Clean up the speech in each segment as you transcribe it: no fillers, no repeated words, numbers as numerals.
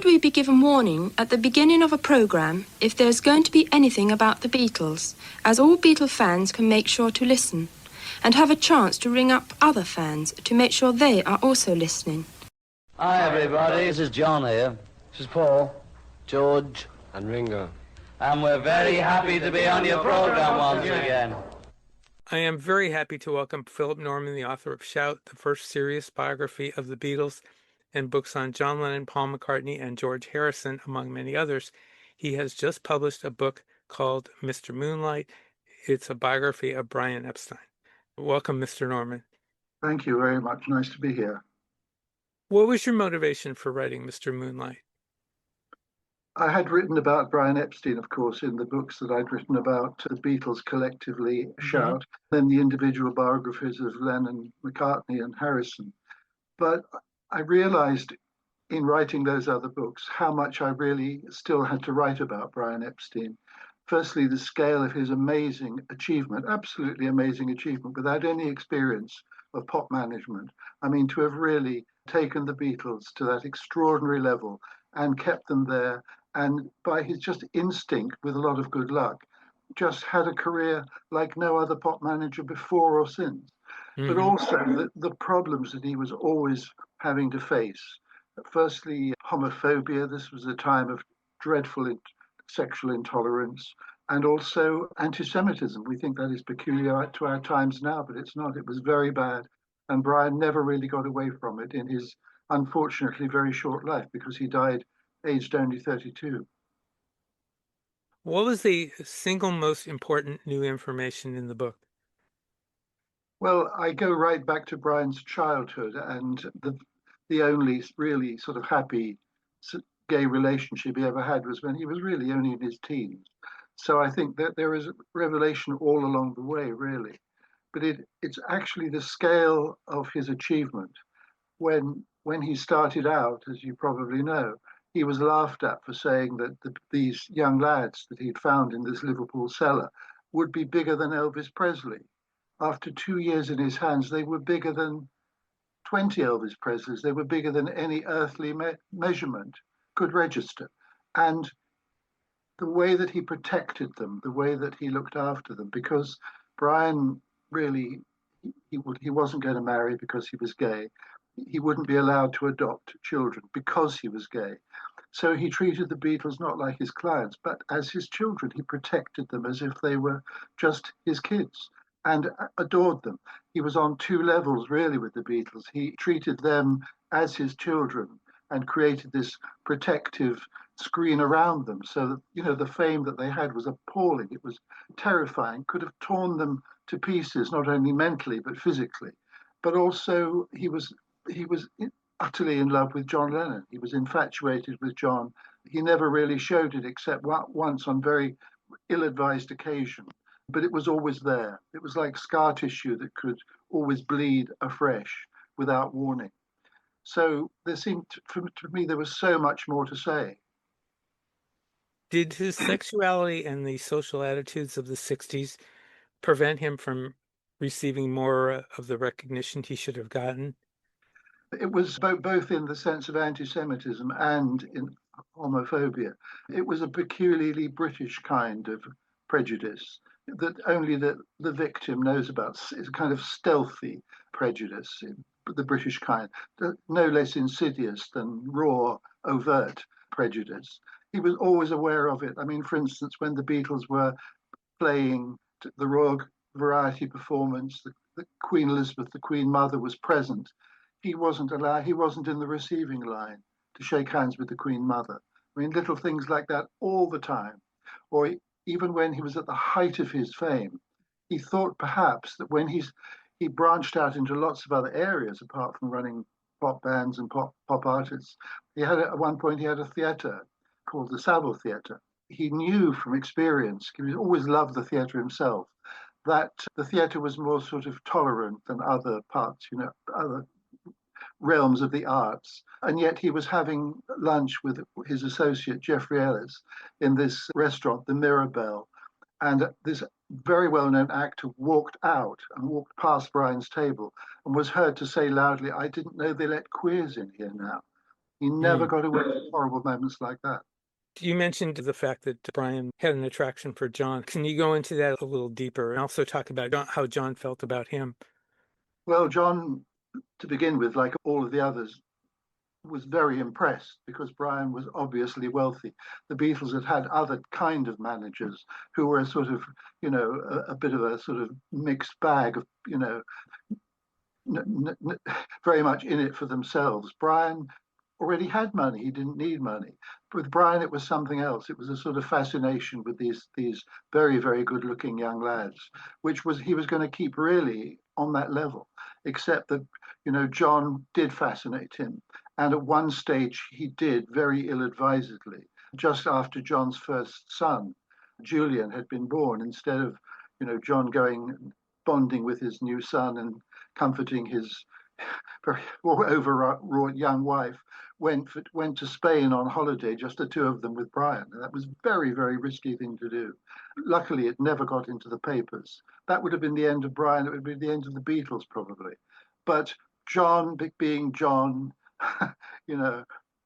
would we be given warning at the beginning of a programme if there's going to be anything about the Beatles, as all Beatle fans can make sure to listen, and have a chance to ring up other fans to make sure they are also listening? Hi everybody, this is John here. This is Paul, George, and Ringo. And we're very happy to be on your programme once again. I am very happy to welcome Philip Norman, the author of Shout, the first serious biography of the Beatles, and books on John Lennon, Paul McCartney, and George Harrison, among many others. He has just published a book called Mr. Moonlight. It's a biography of Brian Epstein. Welcome, Mr. Norman. Thank you very much. Nice to be here. What was your motivation for writing Mr. Moonlight? I had written about Brian Epstein, of course, in the books that I'd written about the Beatles collectively, Shout, then the individual biographies of Lennon, McCartney, and Harrison. But I realized in writing those other books how much I really still had to write about Brian Epstein. Firstly, the scale of his amazing achievement, absolutely amazing achievement, without any experience of pop management. I mean, to have really taken the Beatles to that extraordinary level and kept them there, and by his just instinct, with a lot of good luck, just had a career like no other pop manager before or since. But also the problems that he was always having to face. Firstly, homophobia. This was a time of dreadful sexual intolerance, and also anti-Semitism. We think that is peculiar to our times now, but it's not. It was very bad. And Brian never really got away from it in his, unfortunately, very short life, because he died aged only 32. What was the single most important new information in the book? Well, I go right back to Brian's childhood, and the only really sort of happy gay relationship he ever had was when he was really only in his teens. So I think that there is a revelation all along the way, really. But it's actually the scale of his achievement. When he started out, as you probably know, he was laughed at for saying that these young lads that he'd found in this Liverpool cellar would be bigger than Elvis Presley. After 2 years in his hands, they were bigger than 20 Elvis Presleys. They were bigger than any earthly measurement could register. And the way that he protected them, the way that he looked after them, because Brian really, he wasn't going to marry because he was gay. He wouldn't be allowed to adopt children because he was gay. So he treated the Beatles not like his clients, but as his children. He protected them as if they were just his kids and adored them. He was on two levels, really, with the Beatles. He treated them as his children and created this protective screen around them, so that, you know, the fame that they had was appalling. It was terrifying, could have torn them to pieces, not only mentally, but physically. But also he was utterly in love with John Lennon. He was infatuated with John. He never really showed it except once on very ill-advised occasion. But it was always there. It was like scar tissue that could always bleed afresh without warning. So there seemed, to me, there was so much more to say. Did his sexuality and the social attitudes of the 60s prevent him from receiving more of the recognition he should have gotten? It was both in the sense of anti-Semitism and in homophobia. It was a peculiarly British kind of prejudice that only the victim knows about. It's a kind of stealthy prejudice, the British kind, no less insidious than raw, overt prejudice. He was always aware of it. I mean, for instance, when the Beatles were playing the Royal Variety performance, the Queen Elizabeth, the Queen Mother, was present. He wasn't allowed, he wasn't in the receiving line to shake hands with the Queen Mother. I mean, little things like that all the time. Or even when he was at the height of his fame, he thought perhaps that when he branched out into lots of other areas apart from running pop bands and pop artists, at one point he had a theatre called the Savile Theatre. He knew from experience, he always loved the theatre himself, that the theatre was more sort of tolerant than other parts, you know, other realms of the arts. And yet he was having lunch with his associate, Geoffrey Ellis, in this restaurant, the Mirabelle. And this very well-known actor walked out and walked past Brian's table and was heard to say loudly, "I didn't know they let queers in here now." He never got away with horrible moments like that. You mentioned the fact that Brian had an attraction for John. Can you go into that a little deeper and also talk about how John felt about him? Well, John, to begin with, like all of the others, was very impressed because Brian was obviously wealthy. The Beatles had had other kind of managers who were sort of, a bit of a sort of mixed bag of, very much in it for themselves. Brian already had money. He didn't need money. With Brian, it was something else. It was a sort of fascination with these very, very good looking young lads, which was he was going to keep really on that level, except that, John did fascinate him. And at one stage, he did very ill advisedly. Just after John's first son, Julian, had been born, instead of, John going bonding with his new son and comforting his very overwrought young wife, went to Spain on holiday, just the two of them with Brian. And that was very, very risky thing to do. Luckily, it never got into the papers. That would have been the end of Brian. It would be the end of the Beatles, probably. But John, being John,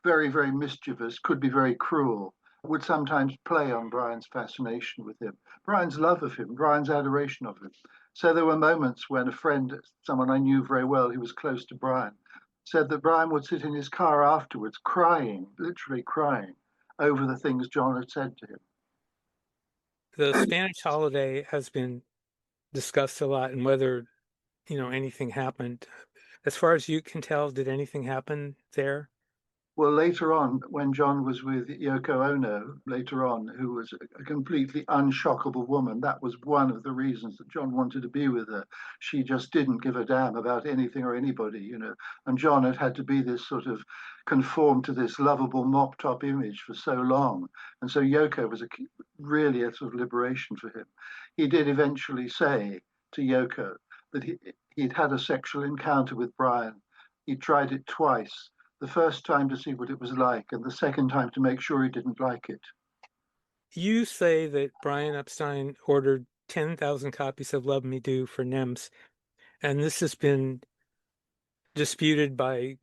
very, very mischievous, could be very cruel, would sometimes play on Brian's fascination with him, Brian's love of him, Brian's adoration of him. So there were moments when a friend, someone I knew very well who was close to Brian, said that Brian would sit in his car afterwards crying, literally crying, over the things John had said to him. The Spanish holiday has been discussed a lot, and whether, anything happened. As far as you can tell, did anything happen there? Well, later on, when John was with Yoko Ono, later on, who was a completely unshockable woman, that was one of the reasons that John wanted to be with her. She just didn't give a damn about anything or anybody, And John had had to be this sort of conform to this lovable mop top image for so long. And so Yoko was really a sort of liberation for him. He did eventually say to Yoko that he'd had a sexual encounter with Brian. He tried it twice, the first time to see what it was like, and the second time to make sure he didn't like it. You say that Brian Epstein ordered 10,000 copies of Love Me Do for NEMS, and this has been disputed by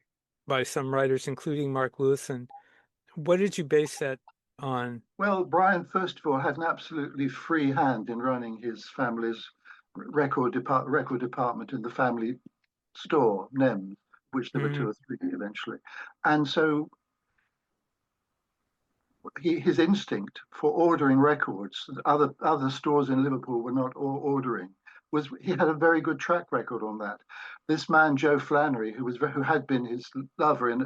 some writers, including Mark Lewison. What did you base that on? Well, Brian, first of all, had an absolutely free hand in running his family's record department in the family store, NEMS, which there were two or three eventually. And so his instinct for ordering records that other stores in Liverpool were not ordering was he had a very good track record on that. This man, Joe Flannery, who had been his lover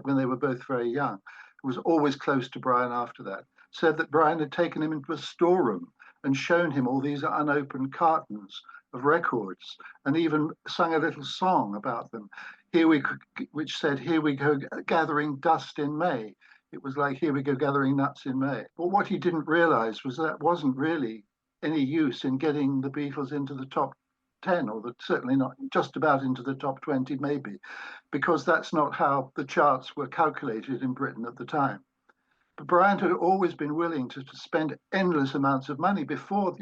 when they were both very young, who was always close to Brian after that, said that Brian had taken him into a storeroom and shown him all these unopened cartons of records, and even sung a little song about them. Which said, "Here we go gathering dust in May." It was like, "Here we go gathering nuts in May." But what he didn't realize was that wasn't really any use in getting the Beatles into the top 10, or certainly not just about into the top 20, maybe, because that's not how the charts were calculated in Britain at the time. But Brian had always been willing to spend endless amounts of money before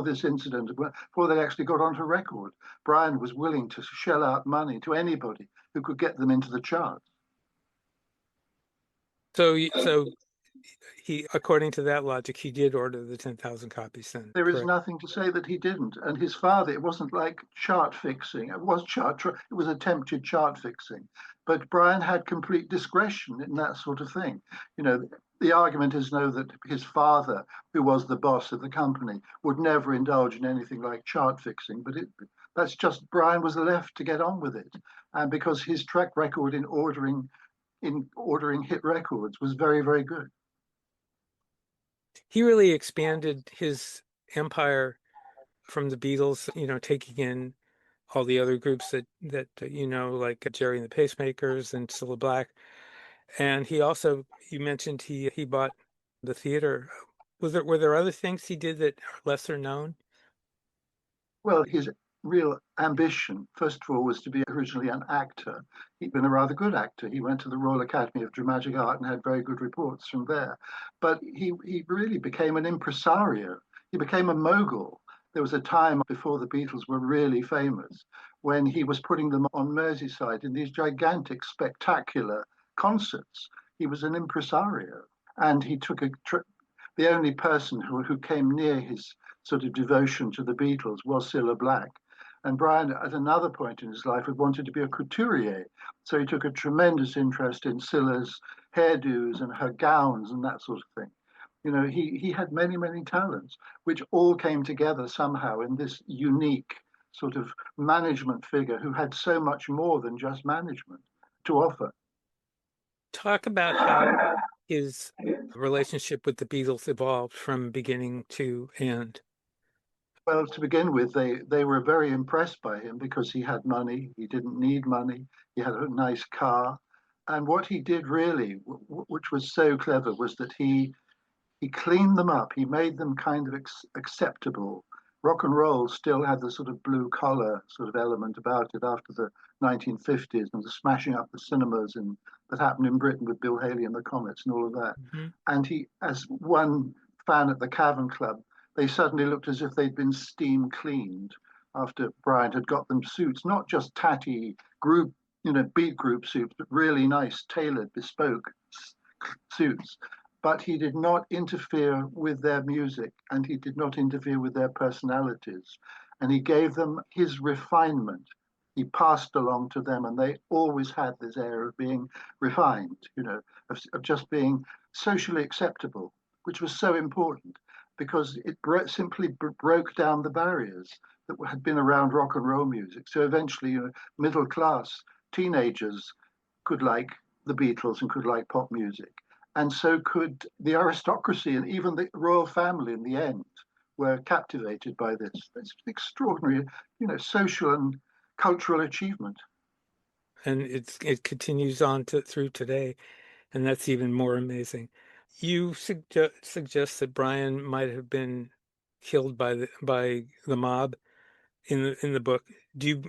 this incident, before they actually got onto record. Brian was willing to shell out money to anybody who could get them into the charts. So he, according to that logic, he did order the 10,000 copies then. There is nothing to say that he didn't. And his father, it wasn't like chart fixing. It was attempted chart fixing. But Brian had complete discretion in that sort of thing. The argument is that his father, who was the boss of the company, would never indulge in anything like chart fixing. But that's just Brian was left to get on with it. And because his track record in ordering hit records was very, very good. He really expanded his empire from the Beatles, taking in all the other groups that like Jerry and the Pacemakers and Cilla Black. And he also, you mentioned he bought the theater. Were there other things he did that are lesser known? Well, his real ambition, first of all, was to be originally an actor. He'd been a rather good actor. He went to the Royal Academy of Dramatic Art and had very good reports from there. But he really became an impresario. He became a mogul. There was a time before the Beatles were really famous when he was putting them on Merseyside in these gigantic, spectacular concerts. He was an impresario, and he took the only person who came near his sort of devotion to the Beatles was Cilla Black. And Brian, at another point in his life, had wanted to be a couturier. So he took a tremendous interest in Cilla's hairdos and her gowns and that sort of thing. You know, he had many, many talents, which all came together somehow in this unique sort of management figure who had so much more than just management to offer. Talk about how his relationship with the Beatles evolved from beginning to end. Well, to begin with, they were very impressed by him because he had money. He didn't need money. He had a nice car. And what he did really, which was so clever, was that he cleaned them up. He made them kind of acceptable. Rock and roll still had the sort of blue collar sort of element about it after the 1950s and the smashing up the cinemas that happened in Britain with Bill Haley and the Comets and all of that. Mm-hmm. And he, as one fan at the Cavern Club, they suddenly looked as if they'd been steam cleaned after Brian had got them suits, not just tatty group, beat group suits, but really nice, tailored, bespoke suits. But he did not interfere with their music and he did not interfere with their personalities. And he gave them his refinement. He passed along to them, and they always had this air of being refined, of just being socially acceptable, which was so important because it simply broke down the barriers that had been around rock and roll music. So eventually, middle class teenagers could like the Beatles and could like pop music. And so could the aristocracy and even the royal family in the end were captivated by this. It's extraordinary, social and cultural achievement. And it continues on through today, and that's even more amazing. You suggest that Brian might have been killed by the mob in the book. Do you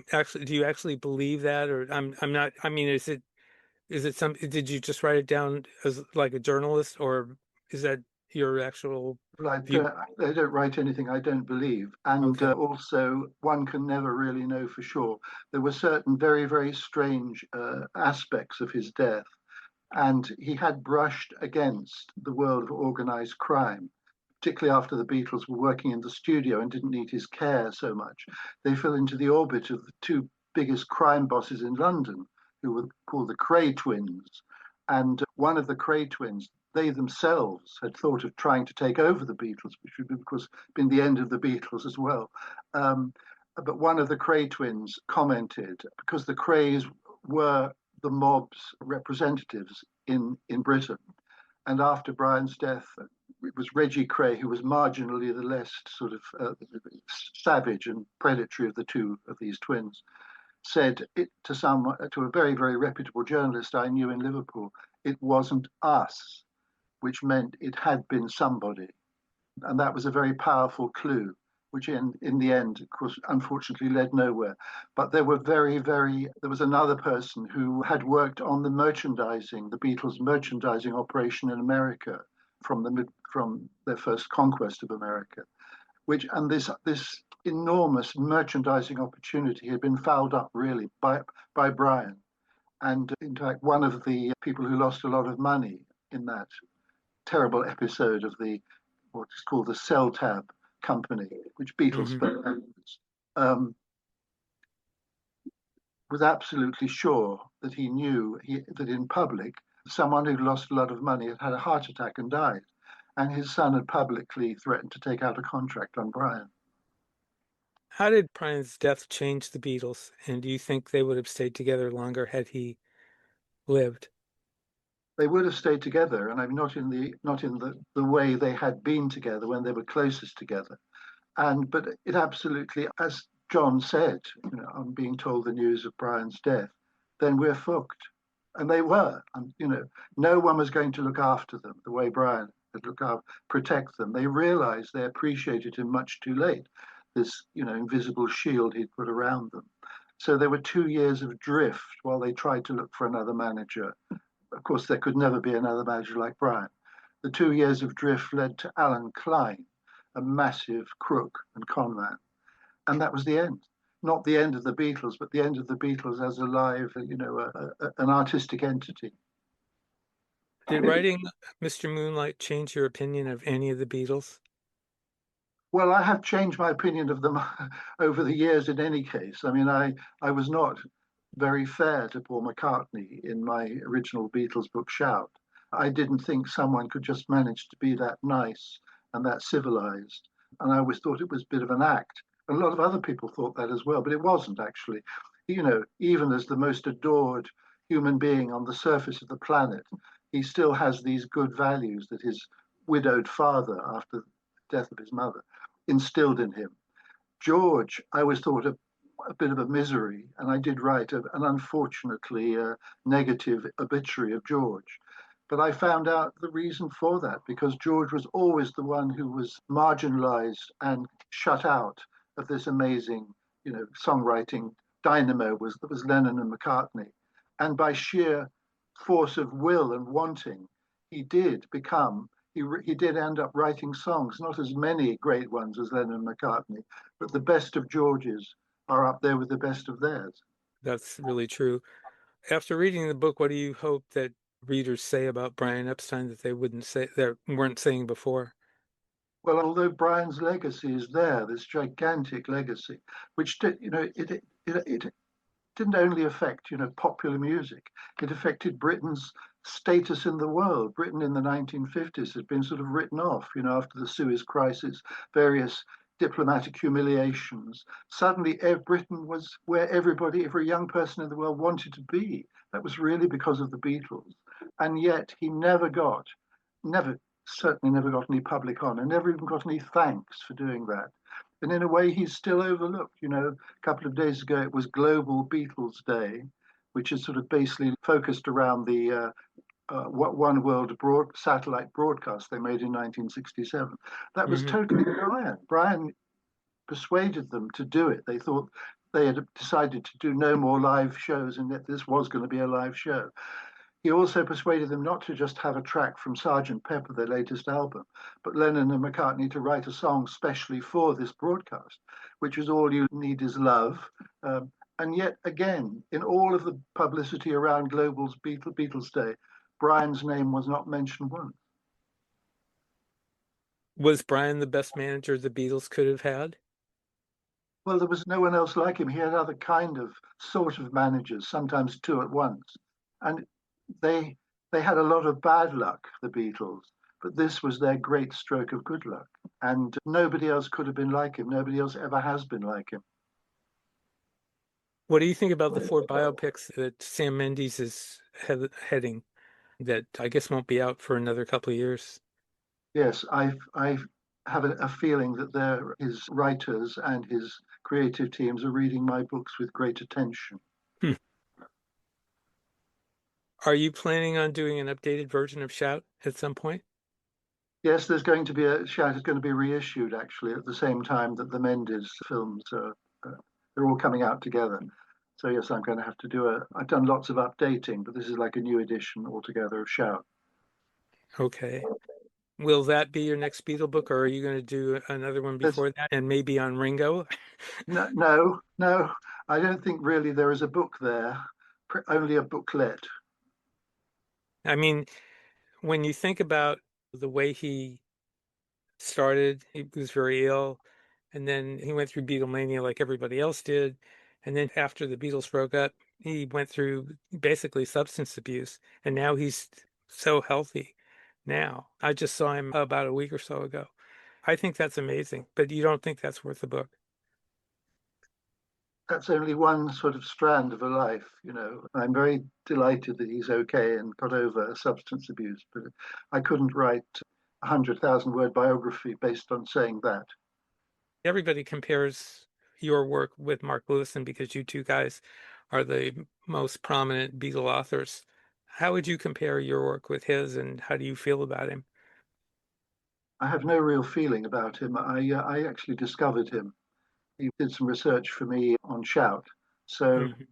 actually believe that, or I'm not? I mean, is it some? Did you just write it down as like a journalist, or is that your actual view? I don't write anything I don't believe. And Okay. also, one can never really know for sure. There were certain very, very strange aspects of his death. And he had brushed against the world of organized crime, particularly after the Beatles were working in the studio and didn't need his care so much. They fell into the orbit of the two biggest crime bosses in London, who were called the Cray twins. And one of the Cray twins, they themselves had thought of trying to take over the Beatles, which would, of course, been the end of the Beatles as well. But one of the Cray twins commented, because the Crays were the mob's representatives in Britain, and after Brian's death, it was Reggie Cray who was marginally the less sort of savage and predatory of the two of these twins, said it to a very, very reputable journalist I knew in Liverpool, it wasn't us, which meant it had been somebody. And that was a very powerful clue, which in the end, of course, unfortunately led nowhere. But there was another person who had worked on the Beatles merchandising operation in America from their first conquest of America, and this enormous merchandising opportunity had been fouled up really by Brian. And in fact, one of the people who lost a lot of money in that terrible episode of what is called the Cell Tab company, which Beatles was absolutely sure that he knew that in public, someone who lost a lot of money had had a heart attack and died. And his son had publicly threatened to take out a contract on Brian. How did Brian's death change the Beatles? And do you think they would have stayed together longer had he lived? They would have stayed together, and I'm not in the way they had been together when they were closest together. But it absolutely, as John said, on being told the news of Brian's death, then we're fucked. And they were. And, no one was going to look after them the way Brian had protect them. They realized they appreciated him much too late, this, invisible shield he'd put around them. So there were 2 years of drift while they tried to look for another manager. Of course, there could never be another manager like Brian. The 2 years of drift led to Alan Klein, a massive crook and con man. And that was the end. Not the end of the Beatles, but the end of the Beatles as a live, an artistic entity. Did writing Mr. Moonlight change your opinion of any of the Beatles? Well, I have changed my opinion of them over the years in any case. I mean, I was not very fair to Paul McCartney in my original Beatles book, Shout. I didn't think someone could just manage to be that nice and that civilized. And I always thought it was a bit of an act. And a lot of other people thought that as well, but it wasn't actually. You know, even as the most adored human being on the surface of the planet, he still has these good values that his widowed father, after the death of his mother, instilled in him. George, I always thought a bit of a misery, and I did write an unfortunately negative obituary of George. But I found out the reason for that because George was always the one who was marginalized and shut out of this amazing, songwriting dynamo was Lennon and McCartney. And by sheer force of will and wanting, he did become he did end up writing songs, not as many great ones as Lennon and McCartney, but the best of George's are up there with the best of theirs. That's really true. After reading the book, what do you hope that readers say about Brian Epstein that they wouldn't say, that weren't saying before? Well, although Brian's legacy is there, this gigantic legacy, which it didn't only affect popular music, it affected Britain's status in the world. Britain in the 1950s had been sort of written off, after the Suez Crisis, various diplomatic humiliations. Suddenly, Britain was where every young person in the world wanted to be. That was really because of the Beatles. And yet he certainly never got any public honor, never even got any thanks for doing that. And in a way, he's still overlooked. A couple of days ago, it was Global Beatles Day, which is sort of basically focused around the One World satellite broadcast they made in 1967. That was Hmm. totally Brian. Brian persuaded them to do it. They thought they had decided to do no more live shows and that this was going to be a live show. He also persuaded them not to just have a track from Sergeant Pepper, their latest album, but Lennon and McCartney to write a song specially for this broadcast, which was All You Need Is Love. And yet again, in all of the publicity around Global's Beatles Day, Brian's name was not mentioned once. Was Brian the best manager the Beatles could have had? Well, there was no one else like him. He had other kind of sort of managers, sometimes two at once. And they they had a lot of bad luck, the Beatles, but this was their great stroke of good luck. And nobody else could have been like him. Nobody else ever has been like him. What do you think about the four biopics that Sam Mendes is heading that I guess won't be out for another couple of years? Yes, I have a feeling that his writers and his creative teams are reading my books with great attention. Hmm. Are you planning on doing an updated version of Shout at some point? Yes, there's going to be Shout is going to be reissued actually at the same time that the Mendes films are. They're all coming out together. So yes, I'm going to have to I've done lots of updating, but this is like a new edition altogether of Shout. Okay. Will that be your next Beatle book, or are you going to do another one There's before that and maybe on Ringo? no. I don't think really there is a book there. Only a booklet. I mean, when you think about the way he started, he was very ill, and then he went through Beatlemania like everybody else did. And then after the Beatles broke up, he went through basically substance abuse, and now he's so healthy now. I just saw him about a week or so ago. I think that's amazing, but you don't think that's worth a book? That's only one sort of strand of a life. I'm very delighted that he's okay and got over substance abuse, but I couldn't write a 100,000 word biography based on saying that. Everybody compares your work with Mark Lewison because you two guys are the most prominent Beatle authors. How would you compare your work with his, and how do you feel about him? I have no real feeling about him. I actually discovered him. He did some research for me on Shout, so Mhm.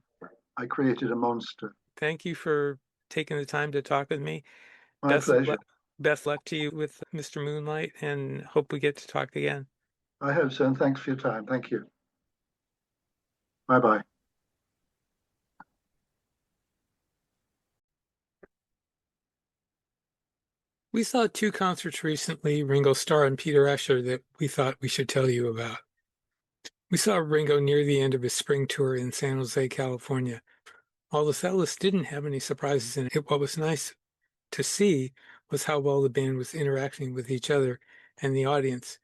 I created a monster. Thank you for taking the time to talk with me. My Best of pleasure. luck, best luck to you with Mr. Moonlight, and hope we get to talk again. I hope so, and thanks for your time. Thank you. Bye bye. We saw two concerts recently, Ringo Starr and Peter Asher, that we thought we should tell you about. We saw Ringo near the end of his spring tour in San Jose, California. While the set list didn't have any surprises in it, what was nice to see was how well the band was interacting with each other and the audience.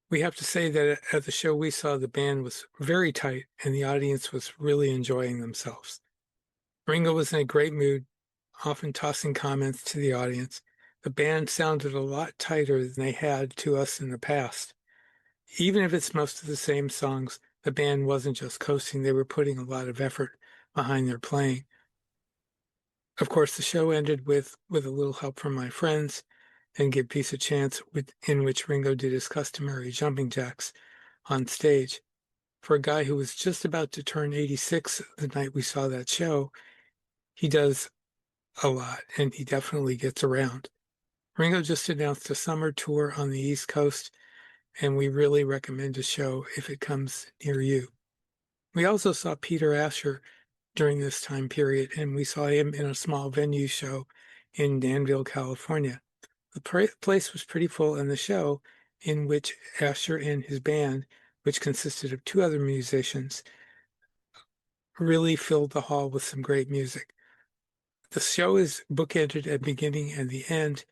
We have to say that at the show we saw, the band was very tight and the audience was really enjoying themselves. Ringo was in a great mood, often tossing comments to the audience. The band sounded a lot tighter than they had to us in the past. Even if it's most of the same songs, the band wasn't just coasting, they were putting a lot of effort behind their playing. Of course, the show ended with a little help from my friends and Give Peace a Chance, in which Ringo did his customary jumping jacks on stage. For a guy who was just about to turn 86 the night we saw that show, he does a lot, and he definitely gets around. Ringo just announced a summer tour on the East Coast, and we really recommend a show if it comes near you. We also saw Peter Asher during this time period, and we saw him in a small venue show in Danville, California. The place was pretty full, and the show, in which Asher and his band, which consisted of two other musicians, really filled the hall with some great music. The show is bookended at the beginning and the end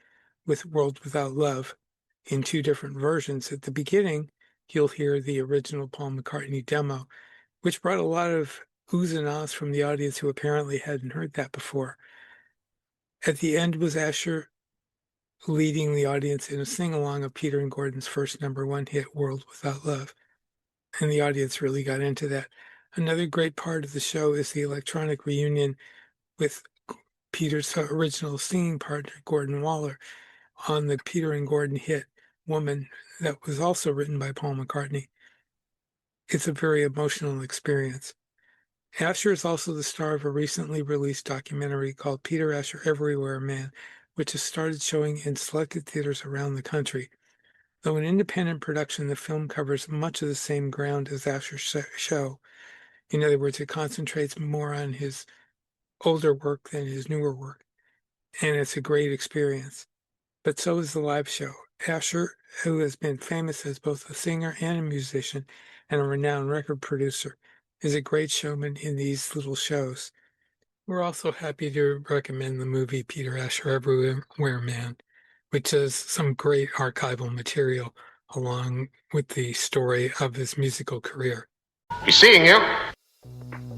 with World Without Love in two different versions. At the beginning, you'll hear the original Paul McCartney demo, which brought a lot of oohs and ahs from the audience who apparently hadn't heard that before. At the end was Asher leading the audience in a sing-along of Peter and Gordon's first #1 hit, World Without Love. And the audience really got into that. Another great part of the show is the electronic reunion with Peter's original singing partner, Gordon Waller, on the Peter and Gordon hit, Woman, that was also written by Paul McCartney. It's a very emotional experience. Asher is also the star of a recently released documentary called Peter Asher Everywhere Man, which has started showing in selected theaters around the country. Though an independent production, the film covers much of the same ground as Asher's show. In other words, it concentrates more on his older work than his newer work, and it's a great experience. But so is the live show. Asher, who has been famous as both a singer and a musician and a renowned record producer, is a great showman in these little shows. We're also happy to recommend the movie Peter Asher Everywhere Man, which has some great archival material along with the story of his musical career. Be seeing you.